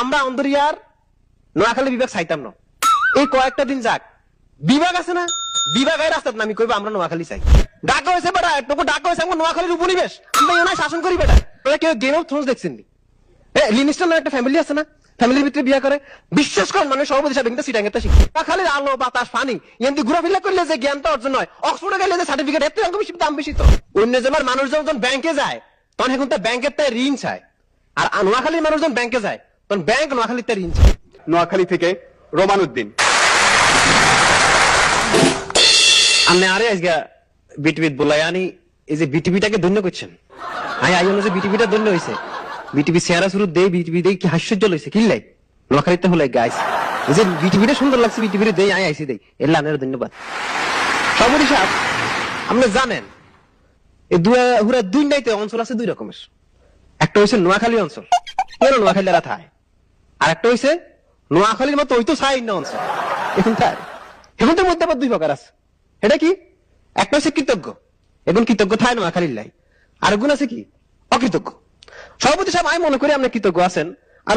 আমরা অন্দরিয়ার নোয়াখালী বিভাগ চাইতাম না, এই কয়েকটা দিন যাক বিভাগ আছে না, বিভাগের রাস্তার নামি কইবা আমরা নোয়াখালী চাই। ডাকা হয়েছে বেটা, তোকে ডাকা হয়েছে আমার নোয়াখালীর উপনিবেশ, আমরা এনায় শাসন করি বেটা। তোরা কেউ গেম অফ থ্রোনস দেখছেন নি? লিনিস্টার একটা ফ্যামিলি আছে না, ফ্যামিলির ভিতরে বিয়ে করে, বিশ্বাস করেন মানে সভাপতি সাহেব কিন্তু সিটাং এটা শিখে নোয়াখালীর আলো বাতাস পানি এমনি ঘোরাফেরা করলে যে জ্ঞানটা অর্জন হয়, অক্সফোর্ডে গেলে যে সার্টিফিকেট এত অঙ্ক বেশি দাম বেশি। তো অন্য জেলার মানুষজন যখন ব্যাংকে যায় তখন এখন তো ব্যাংকের তাই ঋণ চায়, আর নোয়াখালীর মানুষজন ব্যাংকে যায় তখন ব্যাংক নোয়াখালীর তাই ঋণ চায়। নোয়াখালী থেকে রোমান উদ্দিন। আপনি আরে আজকে বিটিভিত বলাই আনি এই যে বিটিভিটাকে ধন্য করছেন, আই আই যে বিটিভিটা ধন্য হয়েছে, বিটিভি চেহারা শুরু দেই বিটিভি দেই কি হাস্যজ্জ্বল লইছে কিনলাই নোয়াখালীতে হলে গাইস এই যে বিটিভিটা সুন্দর লাগছে, বিটিভিতে দেই আই আইসি দেই এর আপনার ধন্যবাদ। সভাপতি সাহেব আপনি জানেন এই দুই নাইতে অঞ্চল আছে দুই রকমের, একটা হইছে নোয়াখালী অঞ্চল, কেন নোয়াখালীরা থায়, আর একটা হইছে নোয়াখালীর মতো ওই তো ছাই না অঞ্চল এখন তার, এখন তো মধ্যে আবার দুই প্রকার আছে। এটা কি? একটা হচ্ছে কৃতজ্ঞ, এখন কৃতজ্ঞ থায় নোয়াখালীর লাই, আর গুণ আছে কি অকৃতজ্ঞ। সভাপতি সাহেব আমি মনে করি আপনি কৃতজ্ঞ আছেন, আর